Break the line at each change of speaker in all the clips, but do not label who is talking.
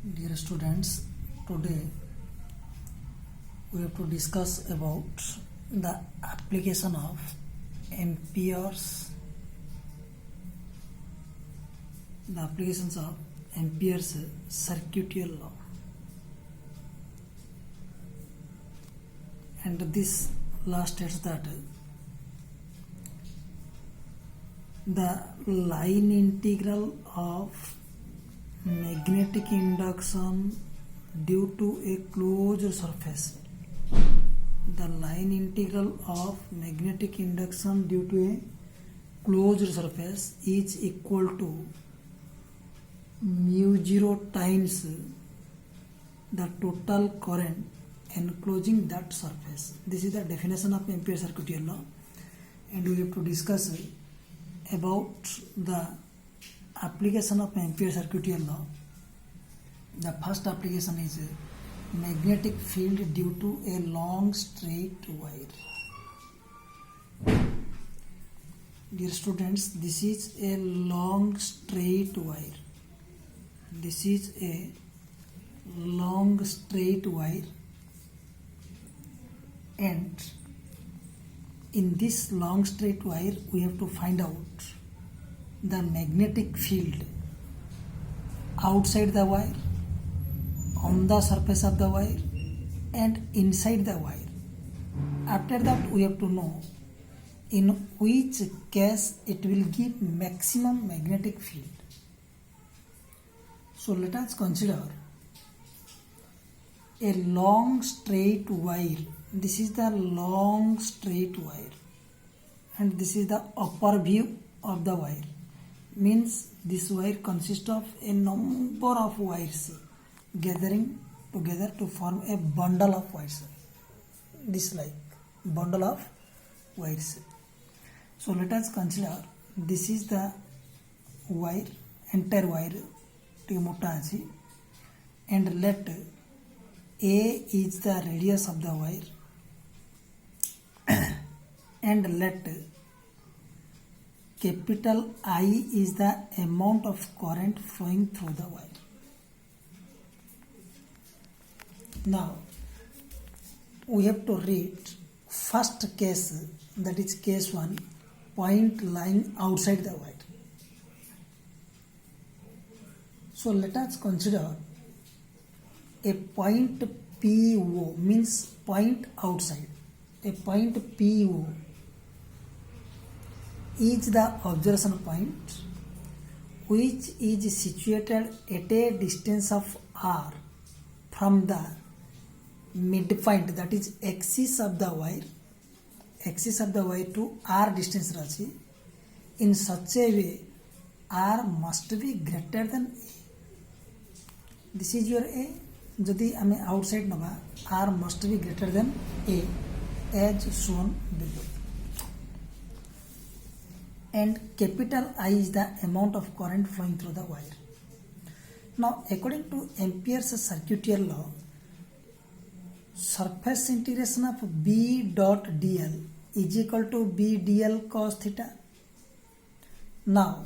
Dear students, today we have to discuss about the application of the applications of Ampere's circuitial law. And this law states that the line integral of magnetic induction due to a closed surface. The line integral of magnetic induction due to a closed surface is equal to mu 0 times the total current enclosing that surface. This is the definition of Ampere's circuitial law, and we have to discuss about the application of Ampere's circuitial law. The first application is magnetic field due to a long straight wire. Dear students, this is a long straight wire. This is a long straight wire, and in this long straight wire we have to find out the magnetic field outside the wire, on the surface of the wire, and inside the wire. After that we have to know in which case it will give maximum magnetic field. So let us consider a long straight wire. This is the long straight wire, and this is the upper view of the wire. Means this wire consists of a number of wires gathering together to form a bundle of wires. This like bundle of wires. So let us consider this is the wire, entire wire, and let A is the radius of the wire, and let capital I is the amount of current flowing through the wire. Now we have to read first case, that is case 1, point lying outside the wire. So let us consider a point PO, means point outside. A point PO is the observation point which is situated at a distance of r from the midpoint, that is axis of the wire to r distance rachi, in such a way r must be greater than a. This is your a. Jodi ame outside naba, r must be greater than a, as shown below. And capital I is the amount of current flowing through the wire. Now according to Ampere's circuitial law, surface integration of B dot dl is equal to B dl cos theta. Now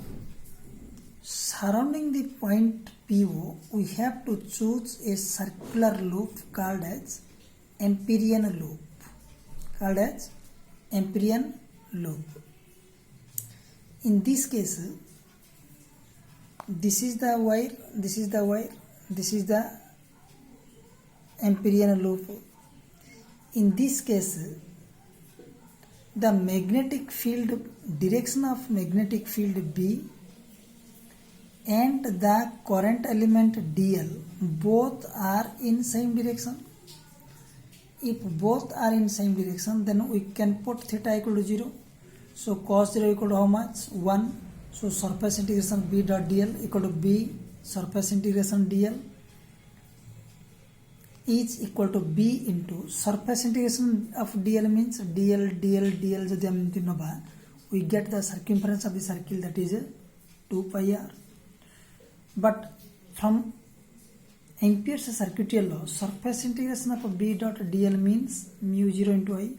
surrounding the point PO, we have to choose a circular loop called as Amperian loop. In this case, this is the wire, this is the Amperian loop. In this case, the magnetic field, direction of magnetic field B and the current element dl both are in same direction. If both are in same direction, then we can put theta equal to 0. So cos 0 equal to how much? 1. So surface integration B dot dl equal to B surface integration dl is equal to B into surface integration of dl, means dl jodi amti naba, we get the circumference of the circle, that is 2 pi r. But from Ampere's circuitial law, surface integration of B dot dl means mu 0 into I.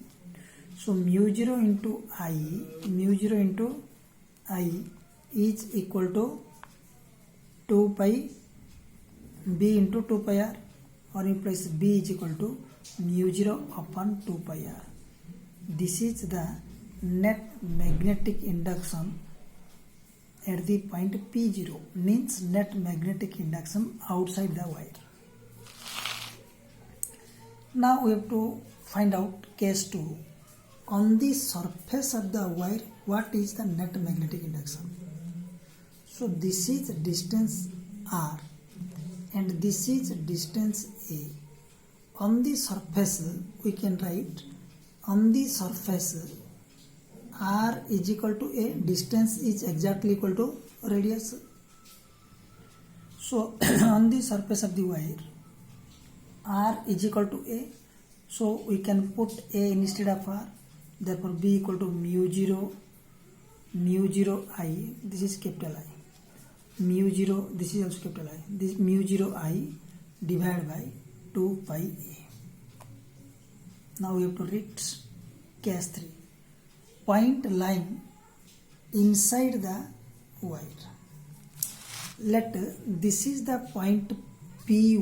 So mu 0 into I is equal to 2 pi b into 2 pi r, or implies b is equal to mu 0 upon 2 pi r. This is the net magnetic induction at the point P0, means net magnetic induction outside the wire. Now we have to find out case 2. On the surface of the wire, what is the net magnetic induction? So this is distance r and this is distance a. On the surface we can write, on the surface r is equal to a, distance is exactly equal to radius. So on the surface of the wire r is equal to a, so we can put a instead of r, therefore b equal to mu 0 I, this is capital I, mu 0, this is also capital I, this mu 0 I divided by 2 pi a. Now we have to read case 3. Point lying inside the wire. Let this is the point pi,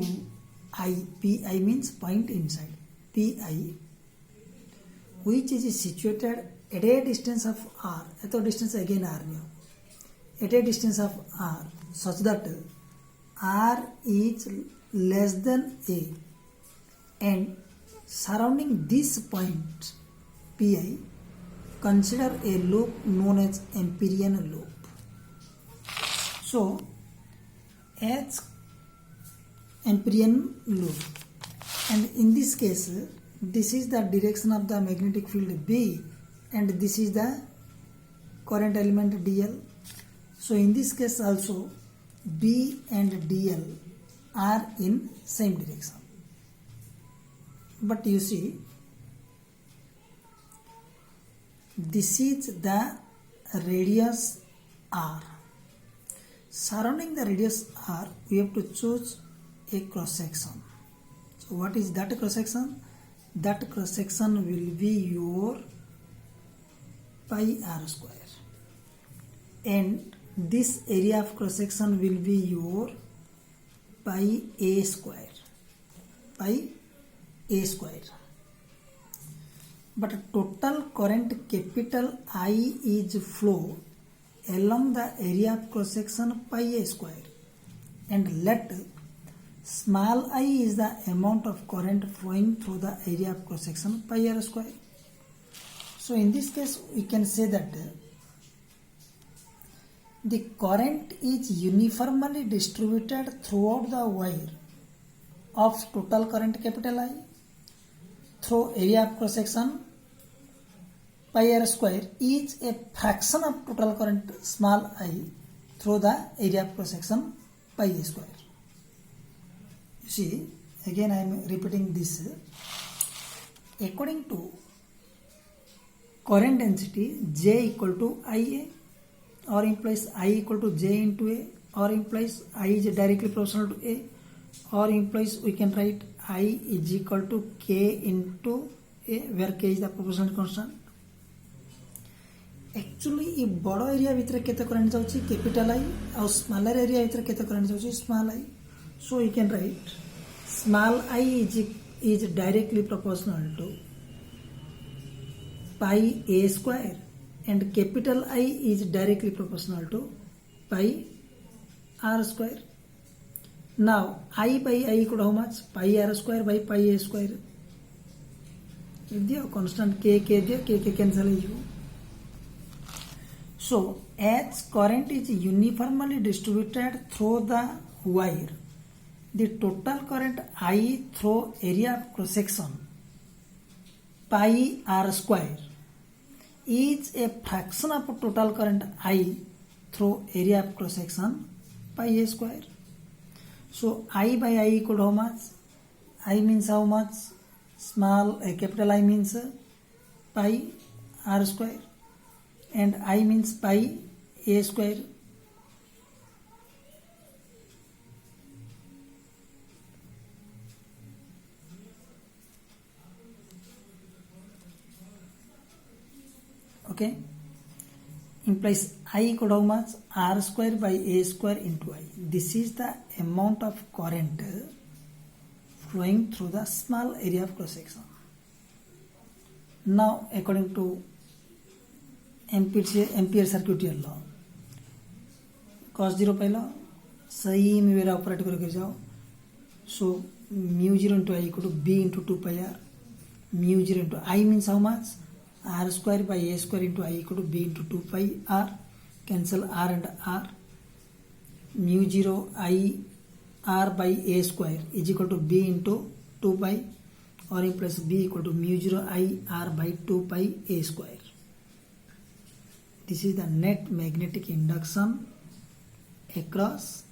pi means point inside, pi, which is situated at a distance of r, at a distance again r now, at a distance of r, such that r is less than a, and surrounding this point pi, consider a loop known as Amperian loop. So as Amperian loop, and in this case this is the direction of the magnetic field B, and this is the current element dl. So in this case also B and dl are in same direction. But you see, this is the radius r. Surrounding the radius r, we have to choose a cross section. So what is that cross section? That cross section will be your pi r square, and this area of cross section will be your pi a square, pi a square. But total current capital I is flow along the area of cross section pi a square, and let small I is the amount of current flowing through the area of cross section pi r square. So in this case we can say that the current is uniformly distributed throughout the wire of total current capital I through area of cross section pi r square is a fraction of total current small I through the area of cross section pi a square. You see, again I am repeating this. According to current density, J equal to IA, or implies I equal to J into A, or implies I is directly proportional to A, or implies we can write I is equal to K into A, where K is the proportional constant. Actually ये बड़ area भितर केते current जाउची capital I, और smaller area भितर केते current जाउची small आई. So you can write small I is directly proportional to pi a square, and capital I is directly proportional to pi r square. Now I by I equal to how much? Pi r square by pi a square. दियो constant k दियो, k cancel हो. So as current is uniformly distributed through the wire, the total current I through area of cross section pi r square is a fraction of total current I through area of cross section pi a square. So I by I equal to how much? I means how much? Small capital I means pi r square, and I means pi a square. Okay, implies I equal to how much? R square by A square into I. This is the amount of current flowing through the small area of cross section. Now, according to Ampere circuit law, cos 0 pile same way operate करके जाओ. So mu 0 into I equal to B into 2 pi R. Mu 0 into I means how much? R square by A square into I equal to B into 2 pi R. Cancel R and R. Mu 0 I R by A square is equal to B into 2 pi, or in place B equal to mu 0 I R by 2 pi A square. This is the net magnetic induction across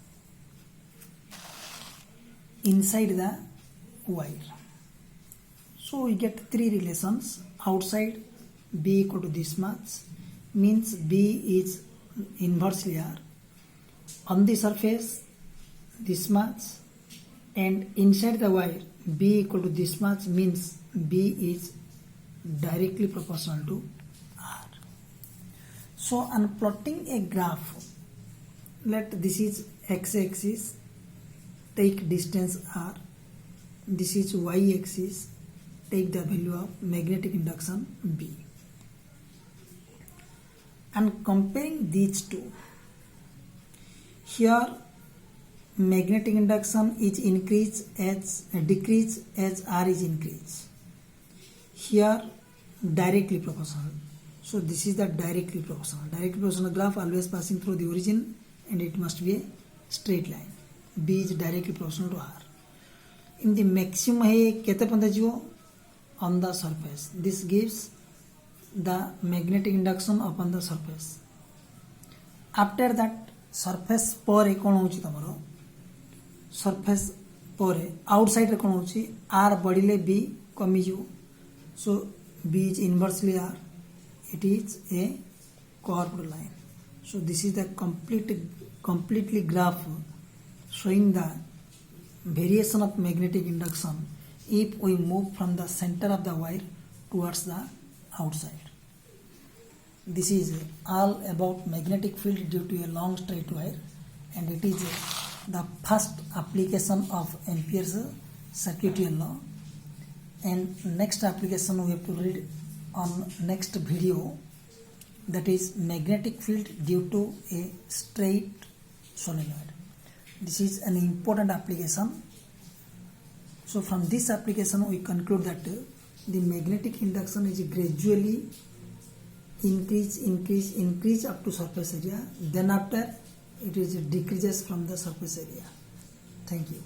inside the wire. So we get three relations. Outside B equal to this much means B is inversely R. On the surface this much, and inside the wire B equal to this much means B is directly proportional to R. So on plotting a graph, let this is x-axis, take distance R, this is y-axis, take the value of magnetic induction B. And comparing these two, here magnetic induction is decrease as R is increased. Here directly proportional. So this is the directly proportional. Directly proportional graph always passing through the origin, and it must be a straight line. B is directly proportional to R. In the maximum है केते पंदा जीवो on the surface. This gives the magnetic induction upon the surface. After that surface पर कौन होची तमरो surface पर outside रे कौन होची R बढ़िले B कमी जीवो. So B is inversely R. It is a curved line. So this is the completely graph showing the variation of magnetic induction if we move from the center of the wire towards the outside. This is all about magnetic field due to a long straight wire, and it is the first application of Ampere's circuitry law. And next application we have to read on next video, that is magnetic field due to a straight solenoid. This is an important application. So from this application we conclude that the magnetic induction is gradually increase up to surface area, then after it is decreases from the surface area. Thank you.